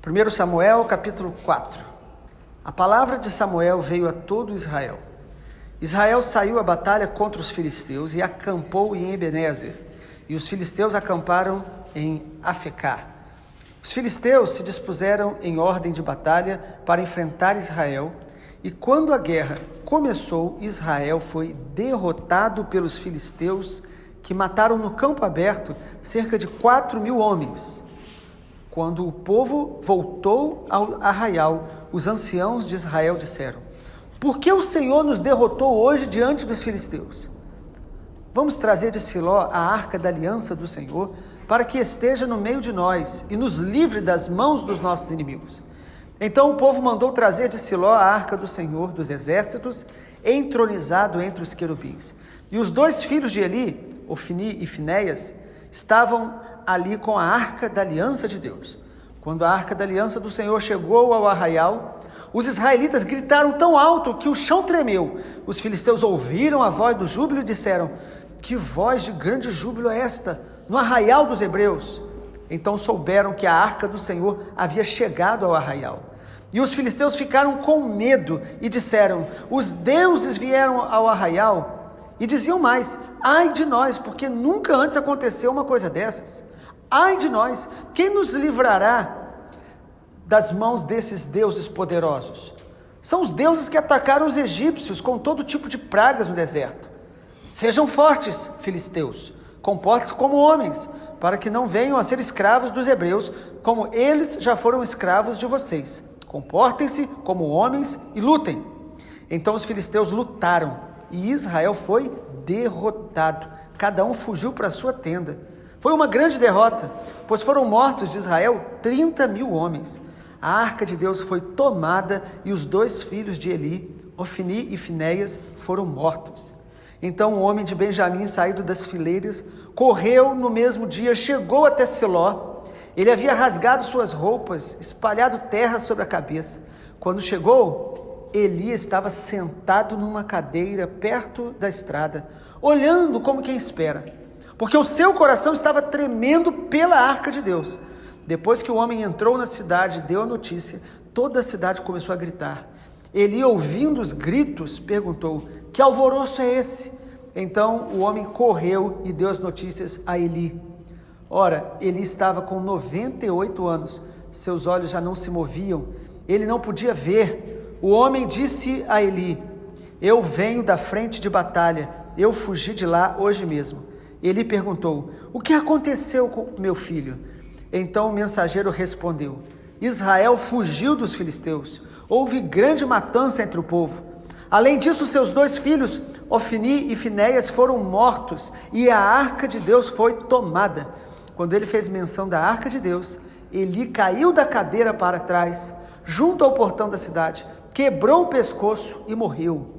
1 Samuel, capítulo 4. A palavra de Samuel veio a todo Israel. Israel saiu à batalha contra os filisteus e acampou em Ebenezer, e os filisteus acamparam em Afecá. Os filisteus se dispuseram em ordem de batalha para enfrentar Israel, e quando a guerra começou, Israel foi derrotado pelos filisteus, que mataram no campo aberto cerca de 4.000 homens. Quando o povo voltou ao arraial, os anciãos de Israel disseram: por que o Senhor nos derrotou hoje diante dos filisteus? Vamos trazer de Siló a arca da aliança do Senhor, para que esteja no meio de nós e nos livre das mãos dos nossos inimigos. Então o povo mandou trazer de Siló a arca do Senhor dos exércitos, entronizado entre os querubins. E os 2 filhos de Eli, Ofni e Finéias, estavam ali com a arca da aliança de Deus. Quando a arca da aliança do Senhor chegou ao arraial, os israelitas gritaram tão alto que o chão tremeu. Os filisteus ouviram a voz do júbilo e disseram: que voz de grande júbilo é esta no arraial dos hebreus? Então souberam que a arca do Senhor havia chegado ao arraial. E os filisteus ficaram com medo e disseram: os deuses vieram ao arraial. E diziam mais: ai de nós, porque nunca antes aconteceu uma coisa dessas. Ai de nós, quem nos livrará das mãos desses deuses poderosos? São os deuses que atacaram os egípcios com todo tipo de pragas no deserto. Sejam fortes, filisteus, comportem-se como homens, para que não venham a ser escravos dos hebreus, como eles já foram escravos de vocês. Comportem-se como homens e lutem. Então os filisteus lutaram, e Israel foi derrotado. Cada um fugiu para sua tenda. Foi uma grande derrota, pois foram mortos de Israel 30.000 homens. A arca de Deus foi tomada e os 2 filhos de Eli, Ofni e Finéias, foram mortos. Então um homem de Benjamim, saído das fileiras, correu no mesmo dia, chegou até Siló. Ele havia rasgado suas roupas, espalhado terra sobre a cabeça. Quando chegou, Eli estava sentado numa cadeira perto da estrada, olhando como quem espera, porque o seu coração estava tremendo pela arca de Deus. Depois que o homem entrou na cidade e deu a notícia, toda a cidade começou a gritar. Eli, ouvindo os gritos, perguntou: que alvoroço é esse? Então o homem correu e deu as notícias a Eli. Ora, Eli estava com 98 anos, seus olhos já não se moviam, ele não podia ver. O homem disse a Eli: eu venho da frente de batalha, eu fugi de lá hoje mesmo. Eli perguntou: o que aconteceu com meu filho? Então o mensageiro respondeu: Israel fugiu dos filisteus, houve grande matança entre o povo. Além disso, seus 2 filhos, Ofni e Finéias, foram mortos e a arca de Deus foi tomada. Quando ele fez menção da arca de Deus, Eli caiu da cadeira para trás, junto ao portão da cidade, quebrou o pescoço e morreu.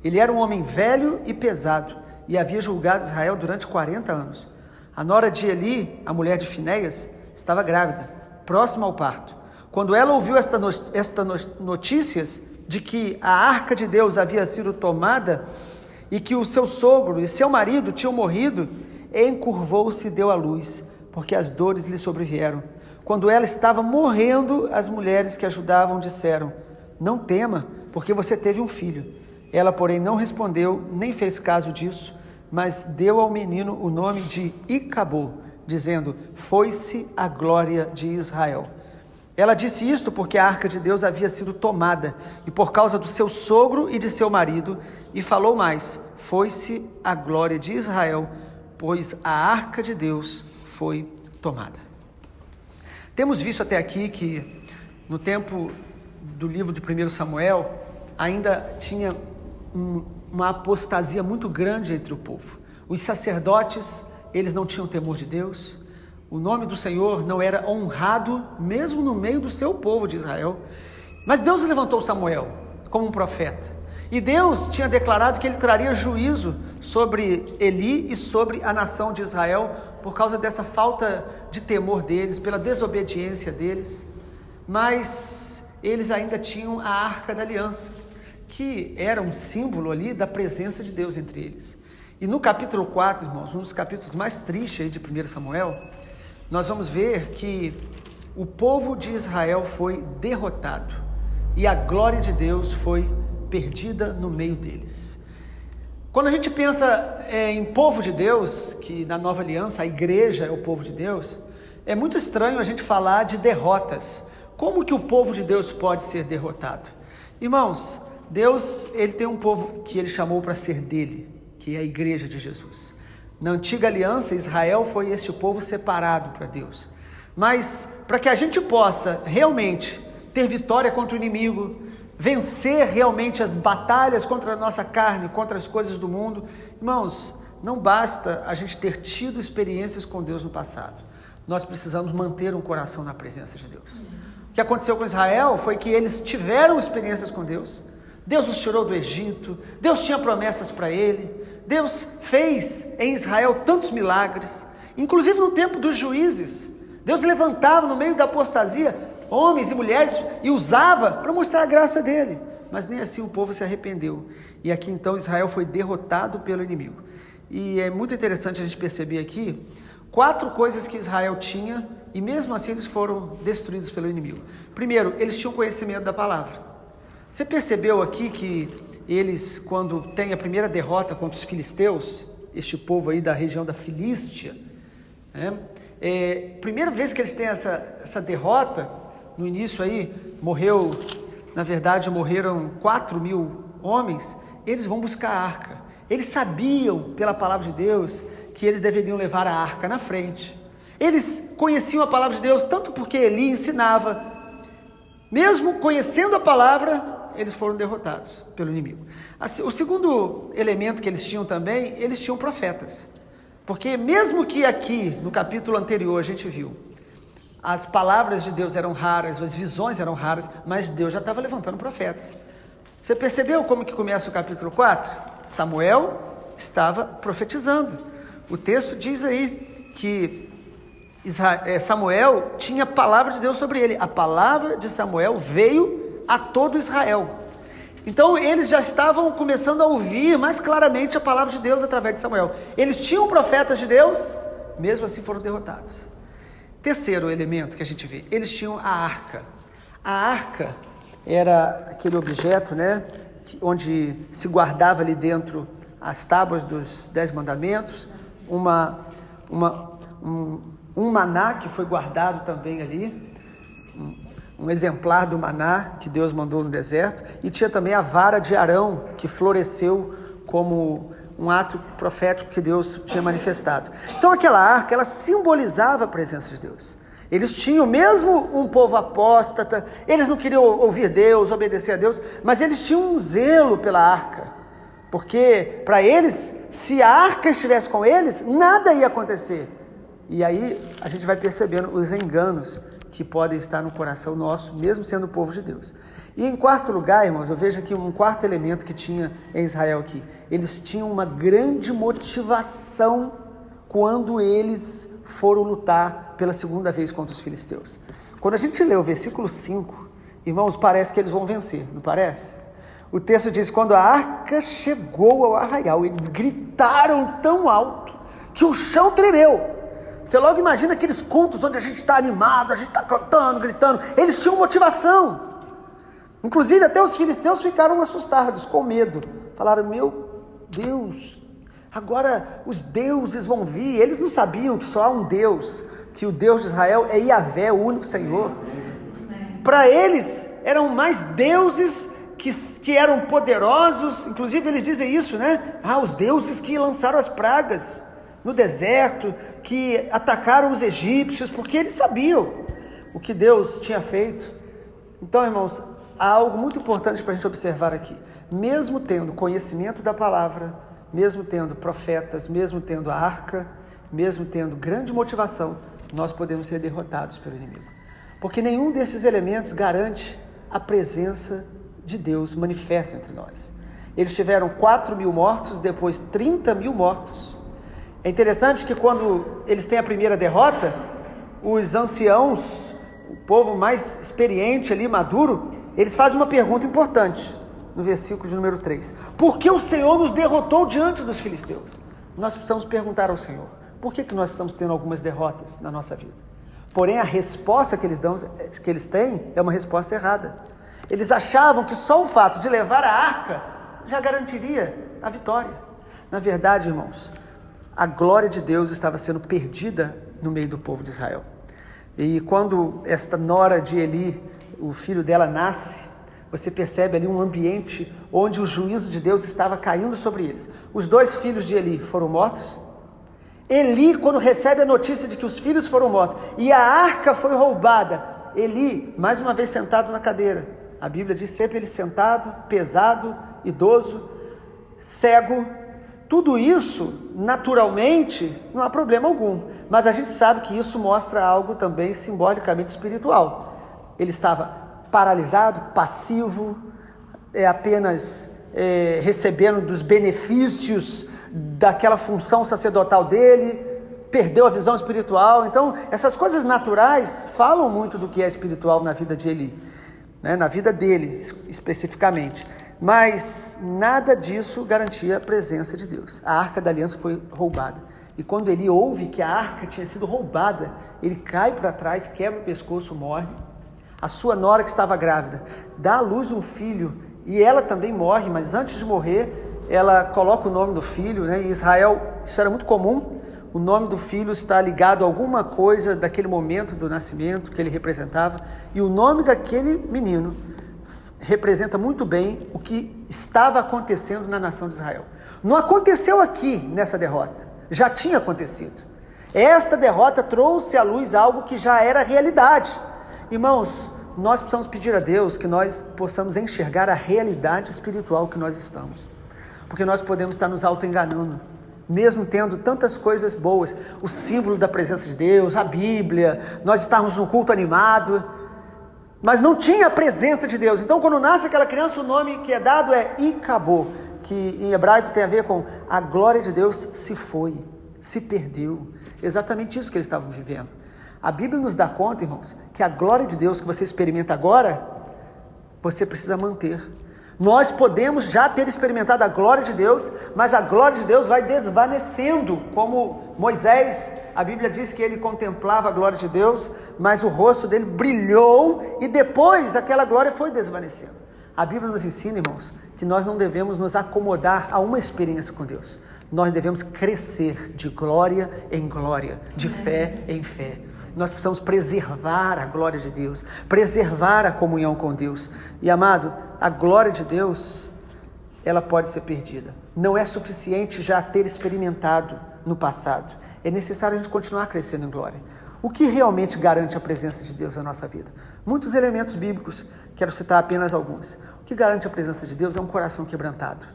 Ele era um homem velho e pesado, e havia julgado Israel durante 40 anos. A nora de Eli, a mulher de Finéias, estava grávida, próxima ao parto. Quando ela ouviu notícias de que a arca de Deus havia sido tomada e que o seu sogro e seu marido tinham morrido, encurvou-se e deu à luz, porque as dores lhe sobrevieram. Quando ela estava morrendo, as mulheres que ajudavam disseram: não tema, porque você teve um filho. Ela, porém, não respondeu, nem fez caso disso, mas deu ao menino o nome de Icabô, dizendo: foi-se a glória de Israel. Ela disse isto porque a arca de Deus havia sido tomada, e por causa do seu sogro e de seu marido, e falou mais: foi-se a glória de Israel, pois a arca de Deus foi tomada. Temos visto até aqui que no tempo do livro de 1 Samuel, ainda tinha uma apostasia muito grande entre o povo. Os sacerdotes, eles não tinham temor de Deus. O nome do Senhor não era honrado, mesmo no meio do seu povo de Israel. Mas Deus levantou Samuel como um profeta. E Deus tinha declarado que ele traria juízo sobre Eli e sobre a nação de Israel, por causa dessa falta de temor deles, pela desobediência deles. Mas eles ainda tinham a arca da aliança, que era um símbolo ali da presença de Deus entre eles. E no capítulo 4, irmãos, um dos capítulos mais tristes aí de 1 Samuel, nós vamos ver que o povo de Israel foi derrotado e a glória de Deus foi perdida no meio deles. Quando a gente pensa em povo de Deus, que na nova aliança a igreja é o povo de Deus, é muito estranho a gente falar de derrotas. Como que o povo de Deus pode ser derrotado? Irmãos, Deus, ele tem um povo que ele chamou para ser dele, que é a igreja de Jesus. Na antiga aliança, Israel foi esse povo separado para Deus. Mas para que a gente possa realmente ter vitória contra o inimigo, vencer realmente as batalhas contra a nossa carne, contra as coisas do mundo, irmãos, não basta a gente ter tido experiências com Deus no passado. Nós precisamos manter um coração na presença de Deus. O que aconteceu com Israel foi que eles tiveram experiências com Deus. Deus os tirou do Egito, Deus tinha promessas para ele, Deus fez em Israel tantos milagres, inclusive no tempo dos juízes. Deus levantava no meio da apostasia homens e mulheres e usava para mostrar a graça dele, mas nem assim o povo se arrependeu. E aqui então Israel foi derrotado pelo inimigo. E é muito interessante a gente perceber aqui 4 coisas que Israel tinha e mesmo assim eles foram destruídos pelo inimigo. Primeiro, eles tinham conhecimento da palavra. Você percebeu aqui que eles, quando tem a primeira derrota contra os filisteus, este povo aí da região da Filístia, primeira vez que eles têm essa derrota, no início aí, morreram 4.000 homens, eles vão buscar a arca. Eles sabiam, pela palavra de Deus, que eles deveriam levar a arca na frente. Eles conheciam a palavra de Deus, tanto porque Eli ensinava. Mesmo conhecendo a palavra, eles foram derrotados pelo inimigo. O segundo elemento que eles tinham também, eles tinham profetas. Porque mesmo que aqui, no capítulo anterior, a gente viu, as palavras de Deus eram raras, as visões eram raras, mas Deus já estava levantando profetas. Você percebeu como que começa o capítulo 4? Samuel estava profetizando. O texto diz aí que Samuel tinha a palavra de Deus sobre ele. A palavra de Samuel veio a todo Israel. Então eles já estavam começando a ouvir mais claramente a palavra de Deus através de Samuel. Eles tinham profetas de Deus, mesmo assim foram derrotados. Terceiro elemento que a gente vê, eles tinham a arca. A arca era aquele objeto, onde se guardava ali dentro as tábuas dos 10 mandamentos, um maná que foi guardado também ali, um exemplar do maná que Deus mandou no deserto, e tinha também a vara de Arão, que floresceu como um ato profético que Deus tinha manifestado. Então aquela arca, ela simbolizava a presença de Deus. Eles tinham, mesmo um povo apóstata, eles não queriam ouvir Deus, obedecer a Deus, mas eles tinham um zelo pela arca, porque para eles, se a arca estivesse com eles, nada ia acontecer. E aí a gente vai percebendo os enganos que podem estar no coração nosso, mesmo sendo o povo de Deus. E em quarto lugar, irmãos, eu vejo aqui um quarto elemento que tinha em Israel aqui. Eles tinham uma grande motivação quando eles foram lutar pela segunda vez contra os filisteus. Quando a gente lê o versículo 5, irmãos, parece que eles vão vencer, não parece? O texto diz, quando a arca chegou ao arraial, eles gritaram tão alto que o chão tremeu. Você logo imagina aqueles cultos onde a gente está animado, a gente está cantando, gritando. Eles tinham motivação. Inclusive até os filisteus ficaram assustados, com medo. Falaram, meu Deus, agora os deuses vão vir. Eles não sabiam que só há um Deus, que o Deus de Israel é Yahvé, o único Senhor. Para eles eram mais deuses que eram poderosos. Inclusive eles dizem isso, os deuses que lançaram as pragas no deserto, que atacaram os egípcios, porque eles sabiam o que Deus tinha feito. Então, irmãos, há algo muito importante para a gente observar aqui. Mesmo tendo conhecimento da palavra, mesmo tendo profetas, mesmo tendo a arca, mesmo tendo grande motivação, nós podemos ser derrotados pelo inimigo. Porque nenhum desses elementos garante a presença de Deus manifesta entre nós. Eles tiveram 4.000 mortos, depois 30.000 mortos. É interessante que quando eles têm a primeira derrota, os anciãos, o povo mais experiente ali, maduro, eles fazem uma pergunta importante, no versículo de número 3. Por que o Senhor nos derrotou diante dos filisteus? Nós precisamos perguntar ao Senhor, por que nós estamos tendo algumas derrotas na nossa vida? Porém, a resposta que eles têm é uma resposta errada. Eles achavam que só o fato de levar a arca já garantiria a vitória. Na verdade, irmãos, a glória de Deus estava sendo perdida no meio do povo de Israel. E quando esta nora de Eli, o filho dela, nasce, você percebe ali um ambiente onde o juízo de Deus estava caindo sobre eles. Os 2 filhos de Eli foram mortos. Eli, quando recebe a notícia de que os filhos foram mortos e a arca foi roubada, Eli, mais uma vez sentado na cadeira. A Bíblia diz sempre ele sentado, pesado, idoso, cego. Tudo isso, naturalmente, não há problema algum. Mas a gente sabe que isso mostra algo também simbolicamente espiritual. Ele estava paralisado, passivo, apenas recebendo dos benefícios daquela função sacerdotal dele, perdeu a visão espiritual. Então, essas coisas naturais falam muito do que é espiritual na vida de Eli, né? Na vida dele especificamente. Mas nada disso garantia a presença de Deus. A arca da aliança foi roubada. E quando Eli ouve que a arca tinha sido roubada, ele cai para trás, quebra o pescoço, morre. A sua nora, que estava grávida, dá à luz um filho e ela também morre, mas antes de morrer, ela coloca o nome do filho, né? Em Israel isso era muito comum, o nome do filho está ligado a alguma coisa daquele momento do nascimento que ele representava, e o nome daquele menino representa muito bem o que estava acontecendo na nação de Israel. Não aconteceu aqui nessa derrota, já tinha acontecido. Esta derrota trouxe à luz algo que já era realidade. Irmãos, nós precisamos pedir a Deus que nós possamos enxergar a realidade espiritual que nós estamos. Porque nós podemos estar nos auto-enganando, mesmo tendo tantas coisas boas, o símbolo da presença de Deus, a Bíblia, nós estarmos num culto animado, mas não tinha a presença de Deus. Então, quando nasce aquela criança, o nome que é dado é Icabô, que em hebraico tem a ver com a glória de Deus se foi, se perdeu. Exatamente isso que eles estavam vivendo. A Bíblia nos dá conta, irmãos, que a glória de Deus que você experimenta agora, você precisa manter. Nós podemos já ter experimentado a glória de Deus, mas a glória de Deus vai desvanecendo, como Moisés, a Bíblia diz que ele contemplava a glória de Deus, mas o rosto dele brilhou e depois aquela glória foi desvanecendo. A Bíblia nos ensina, irmãos, que nós não devemos nos acomodar a uma experiência com Deus. Nós devemos crescer de glória em glória, de fé em fé. Nós precisamos preservar a glória de Deus, preservar a comunhão com Deus. E amado, a glória de Deus, ela pode ser perdida. Não é suficiente já ter experimentado no passado. É necessário a gente continuar crescendo em glória. O que realmente garante a presença de Deus na nossa vida? Muitos elementos bíblicos, quero citar apenas alguns. O que garante a presença de Deus é um coração quebrantado,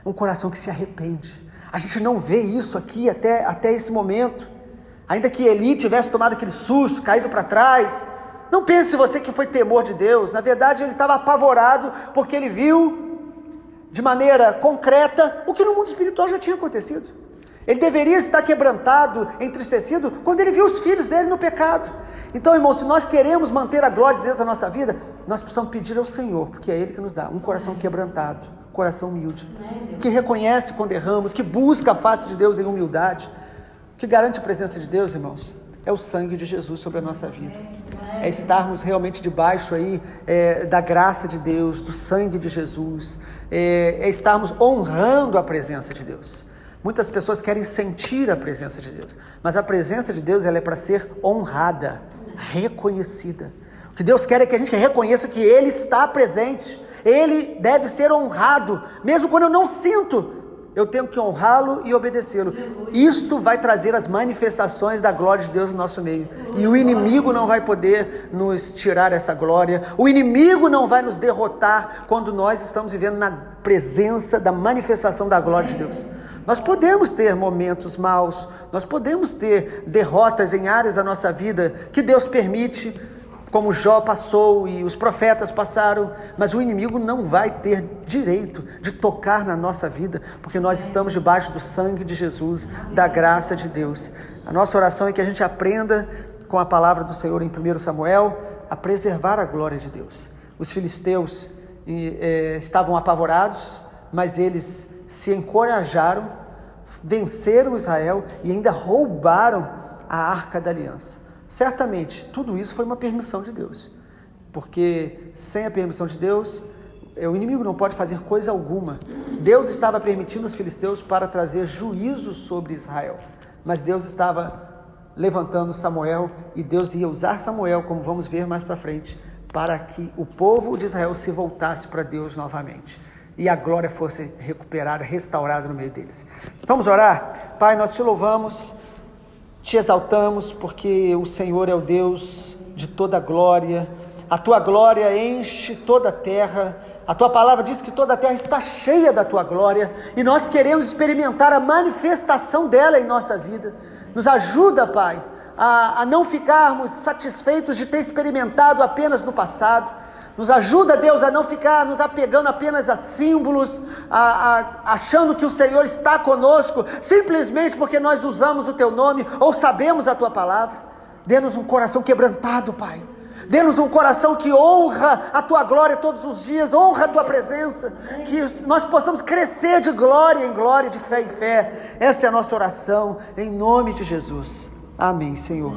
um coração que se arrepende. A gente não vê isso aqui até esse momento. Ainda que Eli tivesse tomado aquele susto, caído para trás, não pense você que foi temor de Deus. Na verdade, ele estava apavorado porque ele viu de maneira concreta o que no mundo espiritual já tinha acontecido. Ele deveria estar quebrantado, entristecido, quando ele viu os filhos dele no pecado. Então, irmão, se nós queremos manter a glória de Deus na nossa vida, nós precisamos pedir ao Senhor, porque é Ele que nos dá um coração quebrantado, um coração humilde, que reconhece quando erramos, que busca a face de Deus em humildade. O que garante a presença de Deus, irmãos, é o sangue de Jesus sobre a nossa vida. É estarmos realmente debaixo aí da graça de Deus, do sangue de Jesus. É estarmos honrando a presença de Deus. Muitas pessoas querem sentir a presença de Deus, mas a presença de Deus ela é para ser honrada, reconhecida. O que Deus quer é que a gente reconheça que Ele está presente. Ele deve ser honrado, mesmo quando eu não sinto. Eu tenho que honrá-lo e obedecê-lo. Isto vai trazer as manifestações da glória de Deus no nosso meio. E o inimigo não vai poder nos tirar essa glória. O inimigo não vai nos derrotar quando nós estamos vivendo na presença da manifestação da glória de Deus. Nós podemos ter momentos maus, nós podemos ter derrotas em áreas da nossa vida que Deus permite, como Jó passou e os profetas passaram, mas o inimigo não vai ter direito de tocar na nossa vida, porque nós estamos debaixo do sangue de Jesus, da graça de Deus. A nossa oração é que a gente aprenda com a palavra do Senhor em 1 Samuel, a preservar a glória de Deus. Os filisteus estavam apavorados, mas eles se encorajaram, venceram Israel e ainda roubaram a arca da aliança. Certamente, tudo isso foi uma permissão de Deus, porque sem a permissão de Deus, o inimigo não pode fazer coisa alguma. Deus estava permitindo os filisteus para trazer juízo sobre Israel, mas Deus estava levantando Samuel, e Deus ia usar Samuel, como vamos ver mais para frente, para que o povo de Israel se voltasse para Deus novamente, e a glória fosse recuperada, restaurada no meio deles. Vamos orar? Pai, nós te louvamos, te exaltamos, porque o Senhor é o Deus de toda glória, a tua glória enche toda a terra, a tua palavra diz que toda a terra está cheia da tua glória, e nós queremos experimentar a manifestação dela em nossa vida. Nos ajuda, Pai, a não ficarmos satisfeitos de ter experimentado apenas no passado. Nos ajuda, Deus, a não ficar nos apegando apenas a símbolos, achando que o Senhor está conosco, simplesmente porque nós usamos o Teu nome ou sabemos a Tua palavra. Dê-nos um coração quebrantado, Pai. Dê-nos um coração que honra a Tua glória todos os dias, honra a Tua presença, que nós possamos crescer de glória em glória, de fé em fé. Essa é a nossa oração, em nome de Jesus. Amém, Senhor.